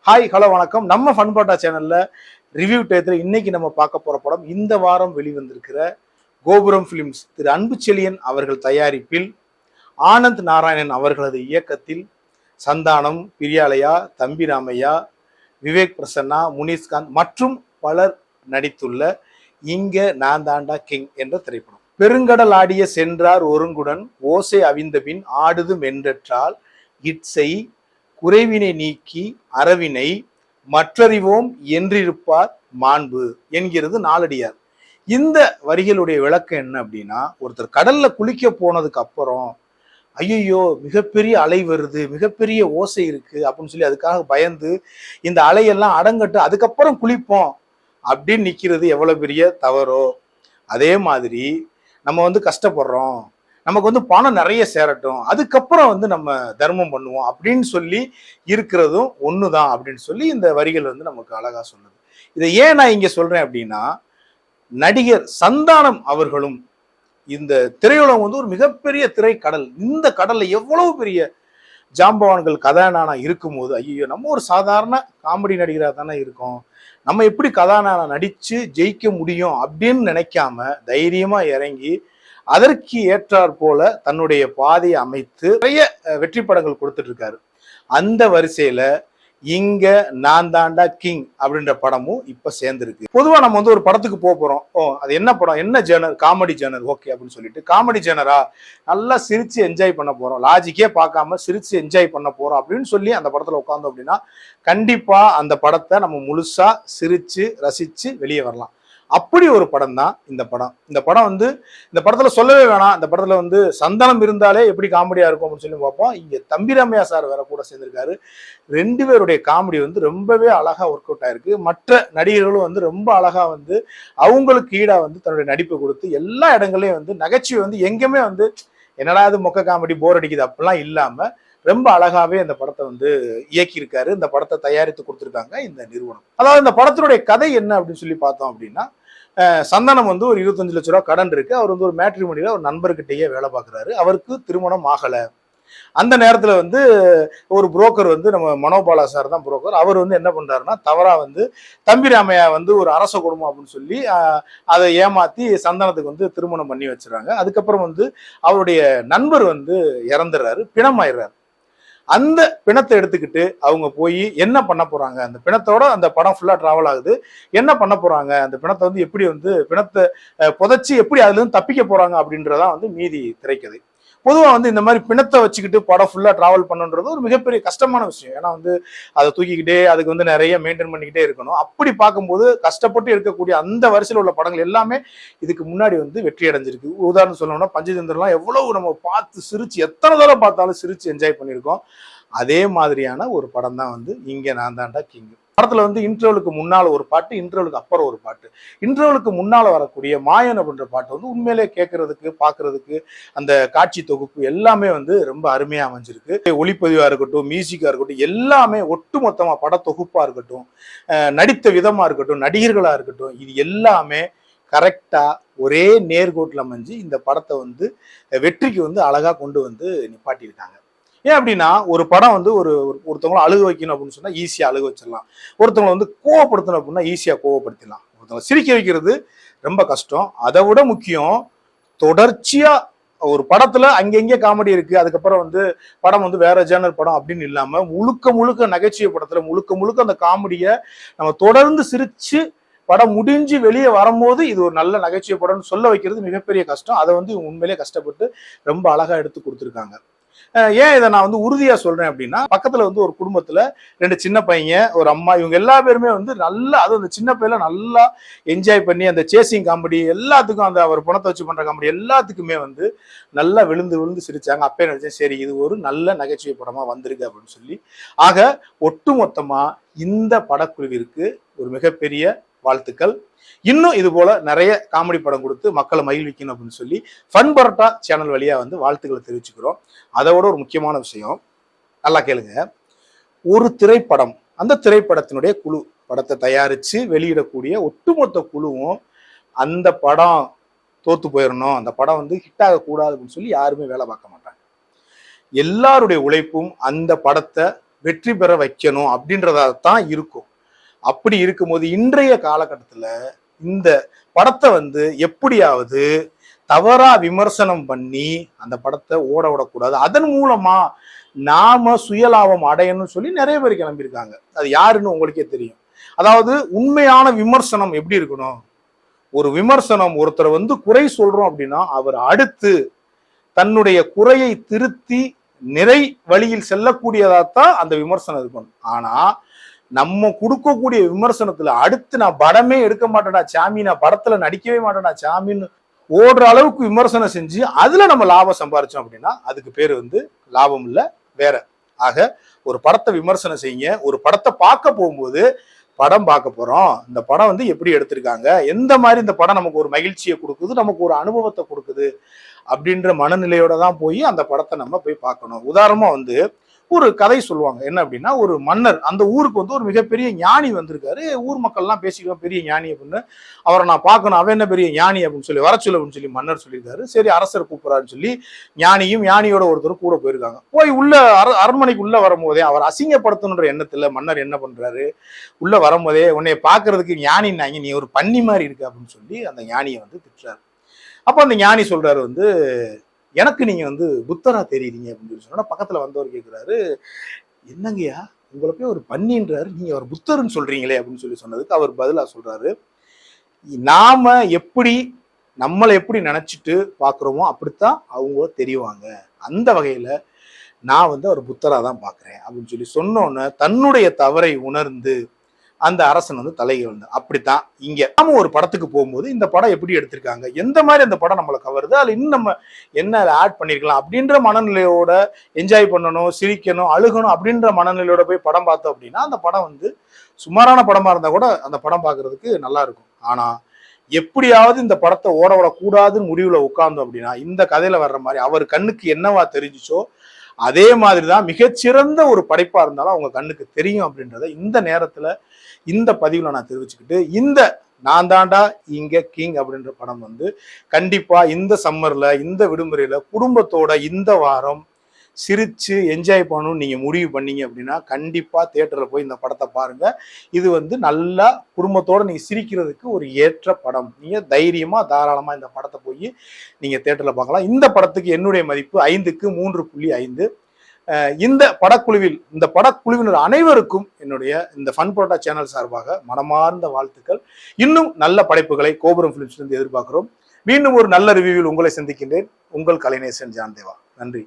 Hi hello வணக்கம். நம்ம ஃபன்பாட்டா சேனல்ல ரிவ்யூ டயத்தில் இன்னைக்கு நம்ம பார்க்க போற படம் இந்த வாரம் வெளிவந்திருக்கிற கோபுரம் பிலிம்ஸ் திரு அன்புச்செழியன் அவர்கள் தயாரிப்பில் ஆனந்த் நாராயணன் அவர்களது இயக்கத்தில் சந்தானம், பிரியாலயா, தம்பி ராமையா, விவேக் பிரசன்னா, முனிஷ்காந்த் மற்றும் பலர் நடித்துள்ள இங்க நான் தாண்டா கிங் என்ற திரைப்படம். பெருங்கடல் ஆடிய சென்றார் ஒருங்குடன் ஓசை அவிந்தபின் ஆடுது மென்றற்றால் இட்சை குறைவினை நீக்கி அறவினை மற்றறிவோம் என்றிருப்பார் மாண்பு என்கிறது நாலடியார். இந்த வரிகளுடைய விளக்கம் என்ன அப்படின்னா, ஒருத்தர் கடல்ல குளிக்க போனதுக்கு அப்புறம் ஐயோ மிகப்பெரிய அலை வருது, மிகப்பெரிய ஓசை இருக்கு அப்படின்னு சொல்லி அதுக்காக பயந்து இந்த அலையெல்லாம் அடங்கட்டு அதுக்கப்புறம் குளிப்போம் அப்படின்னு நிக்கிறது எவ்வளவு பெரிய தவறோ, அதே மாதிரி நம்ம கஷ்டப்படுறோம், நமக்கு பணம் நிறைய சேரட்டும், அதுக்கப்புறம் நம்ம தர்மம் பண்ணுவோம் அப்படின்னு சொல்லி இருக்கிறதும் ஒண்ணுதான் அப்படின்னு சொல்லி இந்த வரிகள் நமக்கு அழகா சொல்லுது. இதை ஏன் நான் இங்க சொல்றேன் அப்படின்னா, நடிகர் சந்தானம் அவர்களும் இந்த திரையுலகம் ஒரு மிகப்பெரிய திரைக்கடல். இந்த கடல்ல எவ்வளவு பெரிய ஜாம்பவான்கள் கதாநாயகனா இருக்கும்போது ஐயோ நம்ம ஒரு சாதாரண காமெடி நடிகராக தானே இருக்கோம், நம்ம எப்படி கதாநாயகனா நடிச்சு ஜெயிக்க முடியும் அப்படின்னு நினைக்காம தைரியமா இறங்கி அதற்கு ஏற்றாற் போல தன்னுடைய பாதையை அமைத்து நிறைய வெற்றி படங்கள் கொடுத்துட்டு இருக்காரு. அந்த வரிசையில இங்க நான் தாண்டா கிங் அப்படின்ற படமும் இப்ப சேர்ந்திருக்கு. பொதுவா நம்ம ஒரு படத்துக்கு போறோம், அது என்ன படம், என்ன ஜேனர், காமெடி ஜேனர், ஓகே அப்படின்னு சொல்லிட்டு காமெடி ஜேனரா நல்லா சிரிச்சு என்ஜாய் பண்ண போறோம், லாஜிக்கே பார்க்காம சிரிச்சு என்ஜாய் பண்ண போறோம் அப்படின்னு சொல்லி அந்த படத்துல உட்கார்ந்தோம் அப்படின்னா கண்டிப்பா அந்த படத்தை நம்ம முழுசா சிரிச்சு ரசிச்சு வெளியே வரலாம். அப்படி ஒரு படம் தான் இந்த படம். இந்த படம் இந்த படத்துல சொல்லவே வேணாம், இந்த படத்துல சந்தானம் இருந்தாலே எப்படி காமெடியா இருக்கும் அப்படின்னு சொல்லி பார்ப்போம். இங்க தம்பி ராமையா சார் வேற கூட சேர்ந்திருக்காரு. ரெண்டு பேருடைய காமெடி ரொம்பவே அழகா ஒர்க் அவுட் ஆயிருக்கு. மற்ற நடிகர்களும் ரொம்ப அழகா அவங்களுக்கு ஈடா தன்னுடைய நடிப்பை கொடுத்து எல்லா இடங்களையும் நகைச்சுவை எங்கேயுமே என்னடா அது மொக்க காமெடி போர் அடிக்குது அப்படிலாம் இல்லாம ரொம்ப அழகாவே இந்த படத்தை இயக்கியிருக்காரு. இந்த படத்தை தயாரித்து கொடுத்துருக்காங்க இந்த நிறுவனம். அதாவது இந்த படத்தினுடைய கதை என்ன அப்படின்னு சொல்லி பார்த்தோம் அப்படின்னா, சந்தானம் ஒரு 25 லட்ச ரூபா கடன் இருக்கு. அவர் ஒரு மேட்ரிமோனியில ஒரு நண்பர்கிட்டயே வேலை பார்க்குறாரு. அவருக்கு திருமணம் ஆகலை. அந்த நேரத்துல ஒரு புரோக்கர் நம்ம மனோபாலா சார் தான் புரோக்கர். அவர் என்ன பண்றாருன்னா தவறா தம்பி ராமையா ஒரு அரச குடும்பம் அப்படின்னு சொல்லி அதை ஏமாத்தி சந்தானத்துக்கு திருமணம் பண்ணி வச்சிடறாங்க. அதுக்கப்புறம் அவருடைய நண்பர் இறந்துடுறாரு, பிணமாயிடுறாரு. அந்த பிணத்தை எடுத்துக்கிட்டு அவங்க போய் என்ன பண்ண போறாங்க, அந்த பிணத்தோட அந்த படம் ஃபுல்லா டிராவல் ஆகுது. என்ன பண்ண போறாங்க, அந்த பிணத்தை எப்படி பிணத்தை புதைச்சி எப்படி அதுல இருந்து தப்பிக்க போறாங்க அப்படின்றதான் மீதி திரைக்கதை. பொதுவா இந்த மாதிரி பிணத்தை வச்சுக்கிட்டு படம் ஃபுல்லா டிராவல் பண்ணுன்றது ஒரு மிகப்பெரிய கஷ்டமான விஷயம். ஏன்னா அதை தூக்கிக்கிட்டே அதுக்கு நிறைய மெயின்டைன் பண்ணிக்கிட்டே இருக்கணும். அப்படி பார்க்கும்போது கஷ்டப்பட்டு இருக்கக்கூடிய அந்த வரிசையில் உள்ள படங்கள் எல்லாமே இதுக்கு முன்னாடி வெற்றி அடைஞ்சிருக்கு. உதாரணம் சொல்லணும்னா பஞ்சதந்திரம்லாம் எவ்வளவு நம்ம பார்த்து சிரிச்சு எத்தனை தடவை பார்த்தாலும் சிரிச்சு என்ஜாய் பண்ணியிருக்கோம். அதே மாதிரியான ஒரு படம் தான் இங்க நான் தாண்டா கிங். படத்துல இன்டர்வலுக்கு முன்னால ஒரு பாட்டு, இன்டர்வலுக்கு அப்புறம் ஒரு பாட்டு. இன்டர்வலுக்கு முன்னால வரக்கூடிய மாயன் அப்படின்ற பாட்டு உண்மையிலே கேட்கறதுக்கு பாக்குறதுக்கு அந்த காட்சி தொகுப்பு எல்லாமே ரொம்ப அருமையா அமைஞ்சிருக்கு. ஒளிப்பதிவா இருக்கட்டும், மியூசிக்கா இருக்கட்டும், எல்லாமே ஒட்டு மொத்தமா பட தொகுப்பா இருக்கட்டும், நடித்த விதமா இருக்கட்டும், நடிகர்களா இருக்கட்டும், இது எல்லாமே கரெக்டா ஒரே நேர்கோட்டில் அமைஞ்சு இந்த படத்தை வெற்றிக்கு அழகா கொண்டு நிப்பாட்டியிருக்காங்க. ஏன் அப்படின்னா ஒரு படம் ஒருத்தவங்களை அழுக வைக்கணும் அப்படின்னு சொன்னா ஈஸியா அழுக வச்சிடலாம். ஒருத்தவங்களை கோவப்படுத்தணும் அப்படின்னா ஈஸியா கோவப்படுத்திடலாம். ஒருத்தவங்களை சிரிக்க வைக்கிறது ரொம்ப கஷ்டம். அதை விட முக்கியம், தொடர்ச்சியா ஒரு படத்துல அங்கெங்கே காமெடி இருக்கு, அதுக்கப்புறம் படம் வேற ஜேனர் படம் அப்படின்னு இல்லாம முழுக்க முழுக்க நகைச்சுவை படத்துல முழுக்க முழுக்க அந்த காமெடியை நம்ம தொடர்ந்து சிரிச்சு படம் முடிஞ்சு வெளியே வரும்போது இது ஒரு நல்ல நகைச்சுவை படம்னு சொல்ல வைக்கிறது மிகப்பெரிய கஷ்டம். அதை உண்மையிலேயே கஷ்டப்பட்டு ரொம்ப அழகா எடுத்து கொடுத்துருக்காங்க. ஏன் இதை நான் உறுதியா சொல்றேன் அப்படின்னா, பக்கத்துல ஒரு குடும்பத்துல 2 சின்ன பையன், ஒரு அம்மா, இவங்க எல்லா பேருமே நல்லா அந்த சின்ன பையல நல்லா என்ஜாய் பண்ணி அந்த சேசிங் காமெடி எல்லாத்துக்கும் அந்த அவர் பணத்தை வச்சு பண்ற காமெடி எல்லாத்துக்குமே நல்லா விழுந்து விழுந்து சிரிச்சாங்க. அப்பே நினைச்சேன் சரி இது ஒரு நல்ல நகைச்சுவை படமா வந்திருக்கு அப்படின்னு சொல்லி. ஆக ஒட்டுமொத்தமா இந்த படக்குழுவிற்கு ஒரு மிகப்பெரிய வாழ்த்துக்கள். இன்னும் இது போல நிறைய காமெடி படம் கொடுத்து மக்களை மகிழ்விக்கணும் அப்படின்னு சொல்லி ஃபன்பரோட்டா சேனல் வழியா வாழ்த்துக்களை தெரிவிச்சுக்கிறோம். அதோட ஒரு முக்கியமான விஷயம் நல்லா கேளுங்க. ஒரு திரைப்படம், அந்த திரைப்படத்தினுடைய குழு படத்தை தயாரிச்சு வெளியிடக்கூடிய ஒட்டுமொத்த குழுவும் அந்த படம் தோத்து போயிடணும், அந்த படம் ஹிட் ஆகக்கூடாது அப்படின்னு சொல்லி யாருமே வேலை பார்க்க மாட்டாங்க. எல்லாருடைய உழைப்பும் அந்த படத்தை வெற்றி பெற வைக்கணும் அப்படின்றதா தான் இருக்கும். அப்படி இருக்கும்போது இன்றைய காலகட்டத்துல இந்த படத்தை வந்து எப்படியாவது தவறா விமர்சனம் பண்ணி அந்த படத்தை ஓட விடக்கூடாது, அதன் மூலமா நாம சுயலாபம் அடையணும்னு சொல்லி நிறைய பேர் கிளம்பியிருக்காங்க. அது யாருன்னு உங்களுக்கே தெரியும். அதாவது உண்மையான விமர்சனம் எப்படி இருக்கணும், ஒரு விமர்சனம் ஒருத்தரை வந்து குறை சொல்றோம் அப்படின்னா அவர் அடுத்து தன்னுடைய குறையை திருத்தி நிறை வழியில் செல்லக்கூடியதாத்தான் அந்த விமர்சனம் இருக்கணும். ஆனா நம்ம கொடுக்கக்கூடிய விமர்சனத்துல அடுத்து நான் படமே எடுக்க மாட்டேன்டா சாமி, நான் படத்துல நடிக்கவே மாட்டேன்டா சாமின்னு ஓடுற அளவுக்கு விமர்சனம் செஞ்சு அதுல நம்ம லாபம் சம்பாரிச்சோம் அப்படின்னா அதுக்கு பேர் வந்து லாபம் இல்ல, வேற. ஆக ஒரு படத்தை விமர்சனம் செய்யுங்க. ஒரு படத்தை பார்க்க போகும்போது படம் பார்க்க போறோம், இந்த படம் வந்து எப்படி எடுத்திருக்காங்க, எந்த மாதிரி இந்த படம் நமக்கு ஒரு மகிழ்ச்சியை கொடுக்குது, நமக்கு ஒரு அனுபவத்தை கொடுக்குது அப்படின்ற மனநிலையோட தான் போய் அந்த படத்தை நம்ம போய் பார்க்கணும். உதாரணமா வந்து ஒரு கதை சொல்லுவாங்க. என்ன அப்படின்னா, ஒரு மன்னர் அந்த ஊருக்கு வந்து ஒரு மிகப்பெரிய ஞானி வந்திருக்காரு. ஊர் மக்கள்லாம் பேசிக்குவோம் பெரிய ஞானி அப்படின்னு. அவரை நான் பார்க்கணும், அவன் என்ன பெரிய ஞானி அப்படின்னு சொல்லி வர சொல்லு அப்படின்னு சொல்லி மன்னர் சொல்லியிருக்காரு. சரி அரசர் கூப்பிடுறாருன்னு சொல்லி ஞானியும் ஞானியோட ஒருத்தர் கூட போயிருக்காங்க. போய் உள்ள அரண்மனைக்கு உள்ள வரும்போதே அவர் அசிங்கப்படுத்தணுன்ற எண்ணத்துல மன்னர் என்ன பண்றாரு, உள்ள வரும்போதே உன்னைய பாக்குறதுக்கு ஞானின்னாங்க, நீ ஒரு பன்னி மாதிரி இருக்கு அப்படின்னு சொல்லி அந்த ஞானியை வந்து திட்டுறாரு. அப்ப அந்த ஞானி சொல்றாரு வந்து, எனக்கு நீங்க வந்து புத்தரா தெரியுறீங்க அப்படின்னு சொல்லி சொன்னா பக்கத்துல வந்தவர் கேட்கிறாரு, என்னங்கய்யா உங்களை போய் ஒரு பன்னின்றாரு, நீங்க அவர் புத்தர்ன்னு சொல்றீங்களே அப்படின்னு சொல்லி சொன்னதுக்கு அவர் பதிலா சொல்றாரு, நாம எப்படி நம்மளை எப்படி நினைச்சிட்டு பாக்குறோமோ அப்படித்தான் அவங்க தெரிவாங்க, அந்த வகையில நான் வந்து அவர் புத்தரா தான் பாக்குறேன் அப்படின்னு சொல்லி சொன்னோன்னு தன்னுடைய தவறை உணர்ந்து அந்த அரசன் வந்து தலையை விழுந்தார். அப்படித்தான் இங்க நாம ஒரு படத்துக்கு போகும்போது இந்த படம் எப்படி எடுத்திருக்காங்க, எந்த மாதிரி அந்த படம் நம்மளை கவருது, அதுல இன்னும் நம்ம என்ன ஆட் பண்ணிருக்கலாம் அப்படின்ற மனநிலையோட என்ஜாய் பண்ணணும், சிரிக்கணும், அழுகணும் அப்படின்ற மனநிலையோட போய் படம் பார்த்தோம் அப்படின்னா அந்த படம் வந்து சுமாரான படமா இருந்தா கூட அந்த படம் பார்க்கறதுக்கு நல்லா இருக்கும். ஆனா எப்படியாவது இந்த படத்தை ஓட விடக்கூடாதுன்னு முடிவுல உட்கார்ந்தோம் அப்படின்னா இந்த கதையில வர்ற மாதிரி அவர் கண்ணுக்கு என்னவா தெரிஞ்சிச்சோ அதே மாதிரிதான் மிகச்சிறந்த ஒரு படைப்பா இருந்தாலும் அவங்க கண்ணுக்கு தெரியும் அப்படின்றத இந்த நேரத்துல இந்த பதிவுல நான் தெரிவிச்சுக்கிட்டு, இந்த நான் தாண்டா இங்க கிங் அப்படின்ற படம் வந்து கண்டிப்பா இந்த சம்மர்ல இந்த விடுமுறையில குடும்பத்தோட இந்த வாரம் சிரிச்சு என்ஜாய் பண்ணணும்னு நீங்க முடிவு பண்ணீங்க அப்படின்னா கண்டிப்பா தியேட்டர்ல போய் இந்த படத்தை பாருங்க. இது வந்து நல்லா குடும்பத்தோட நீங்க சிரிக்கிறதுக்கு ஒரு ஏற்ற படம். நீங்க தைரியமா தாராளமா இந்த படத்தை போய் நீங்க தியேட்டர்ல பார்க்கலாம். இந்த படத்துக்கு என்னுடைய மதிப்பு 5க்கு 3.5. இந்த படக்குழுவினர் அனைவருக்கும் என்னுடைய இந்த ஃபன் புரோட்டா சேனல் சார்பாக மனமார்ந்த வாழ்த்துக்கள். இன்னும் நல்ல படைப்புகளை கோபுரம் பிலிம்ஸ்ல இருந்து எதிர்பார்க்கிறோம். மீண்டும் ஒரு நல்ல ரிவ்யூவில் உங்களை சந்திக்கின்றேன். உங்கள் கலைநேசன் ஜான் தேவா. நன்றி.